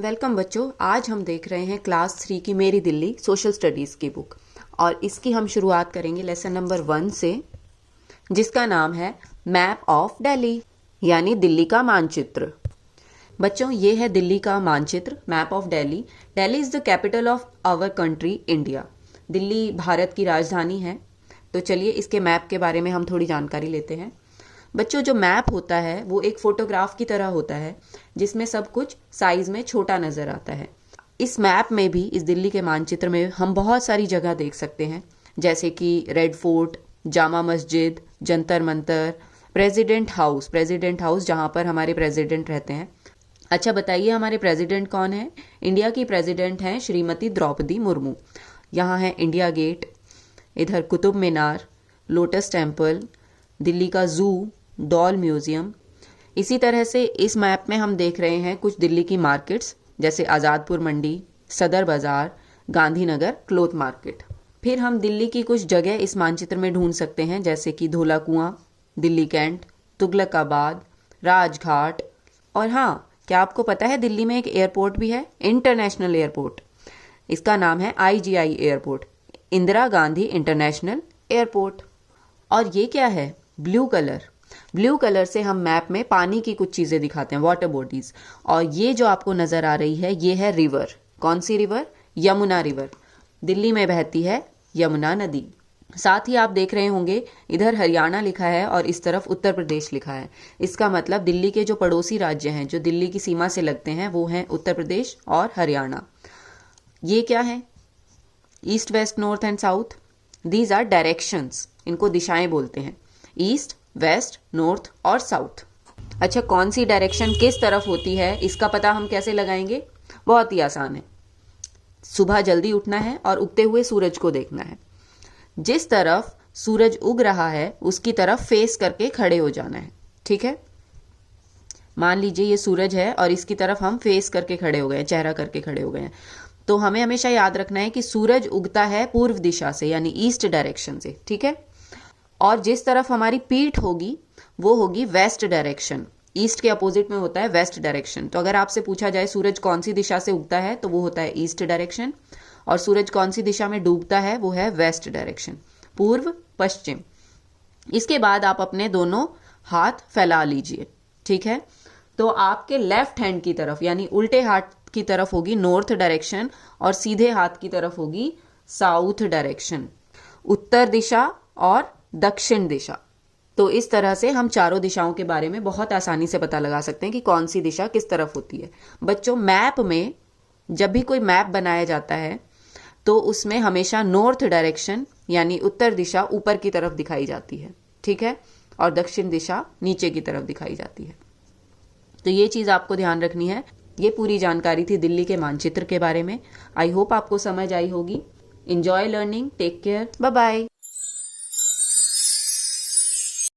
Welcome बच्चों। आज हम देख रहे हैं क्लास 3 की मेरी दिल्ली सोशल स्टडीज़ की बुक और इसकी हम शुरुआत करेंगे लेसन नंबर 1 से, जिसका नाम है मैप ऑफ दिल्ली यानी दिल्ली का मानचित्र। बच्चों, ये है दिल्ली का मानचित्र, map of Delhi. Delhi is the capital of our country India. Delhi Bharat की राजधानी है। तो चलिए इसके मैप के बारे में हम थोड़ी जानकारी लेते हैं। बच्चों, जो मैप होता है वो एक फोटोग्राफ की तरह होता है जिसमें सब कुछ साइज में छोटा नजर आता है। इस मैप में भी, इस दिल्ली के मानचित्र में हम बहुत सारी जगह देख सकते हैं, जैसे कि red fort, Jama Masjid, Jantar Mantar, president house जहाँ पर हमारे प्रेसिडेंट रहते हैं। अच्छा बताइए, हमारे प्रेसिडेंट कौन है? इंडिया की प्रेसिडेंट हैं श्रीमती द्रौपदी मुर्मू। यहाँ है इंडिया गेट, इधर कुतुब मीनार, लोटस टेम्पल, दिल्ली का जू, डॉल म्यूजियम। इसी तरह से इस मैप में हम देख रहे हैं कुछ दिल्ली की मार्केट्स, जैसे आज़ादपुर मंडी, सदर बाज़ार, गांधीनगर क्लोथ मार्केट। फिर हम दिल्ली की कुछ जगह इस मानचित्र में ढूंढ सकते हैं, जैसे कि धौला कुआं, दिल्ली कैंट, तुगलकाबाद, राजघाट। और हाँ, क्या आपको पता है दिल्ली में एक एयरपोर्ट भी है, इंटरनेशनल एयरपोर्ट। इसका नाम है IGI airport, Indira Gandhi international airport. और ये क्या है? ब्लू कलर से हम मैप में पानी की कुछ चीज़ें दिखाते हैं, वाटर बॉडीज। और ये जो आपको नज़र आ रही है ये है रिवर। कौन सी रिवर? यमुना रिवर। दिल्ली में बहती है यमुना नदी। साथ ही आप देख रहे होंगे इधर हरियाणा लिखा है और इस तरफ उत्तर प्रदेश लिखा है। इसका मतलब दिल्ली के जो पड़ोसी राज्य हैं, जो दिल्ली की सीमा से लगते हैं, वो हैं उत्तर प्रदेश और हरियाणा। ये क्या है? East, west, north and south. These are directions, इनको दिशाएं बोलते हैं, ईस्ट, वेस्ट, नॉर्थ और साउथ। अच्छा, कौन सी डायरेक्शन किस तरफ होती है इसका पता हम कैसे लगाएंगे? बहुत ही आसान है। सुबह जल्दी उठना है और उगते हुए सूरज को देखना है। जिस तरफ सूरज उग रहा है उसकी तरफ फेस करके खड़े हो जाना है। ठीक है, मान लीजिए ये सूरज है और इसकी तरफ हम फेस करके खड़े हो गए, चेहरा करके खड़े हो गए हैं। तो हमें हमेशा याद रखना है कि सूरज उगता है पूर्व दिशा से, यानी ईस्ट डायरेक्शन से। ठीक है, और जिस तरफ हमारी पीठ होगी वो होगी वेस्ट डायरेक्शन। ईस्ट के अपोजिट में होता है वेस्ट डायरेक्शन। तो अगर आपसे पूछा जाए सूरज कौन सी दिशा से उगता है तो वो होता है ईस्ट डायरेक्शन, और सूरज कौन सी दिशा में डूबता है वो है वेस्ट डायरेक्शन, पूर्व पश्चिम। इसके बाद आप अपने दोनों हाथ फैला लीजिए। ठीक है, तो आपके लेफ्ट हैंड की तरफ यानी उल्टे हाथ की तरफ होगी नॉर्थ डायरेक्शन और सीधे हाथ की तरफ होगी साउथ डायरेक्शन, उत्तर दिशा और दक्षिण दिशा। तो इस तरह से हम चारों दिशाओं के बारे में बहुत आसानी से पता लगा सकते हैं कि कौन सी दिशा किस तरफ होती है। बच्चों, मैप में जब भी कोई मैप बनाया जाता है तो उसमें हमेशा नॉर्थ डायरेक्शन यानी उत्तर दिशा ऊपर की तरफ दिखाई जाती है। ठीक है, और दक्षिण दिशा नीचे की तरफ दिखाई जाती है। तो ये चीज़ आपको ध्यान रखनी है। ये पूरी जानकारी थी दिल्ली के मानचित्र के बारे में। आई होप आपको समझ आई होगी। Enjoy learning, take care, bye bye.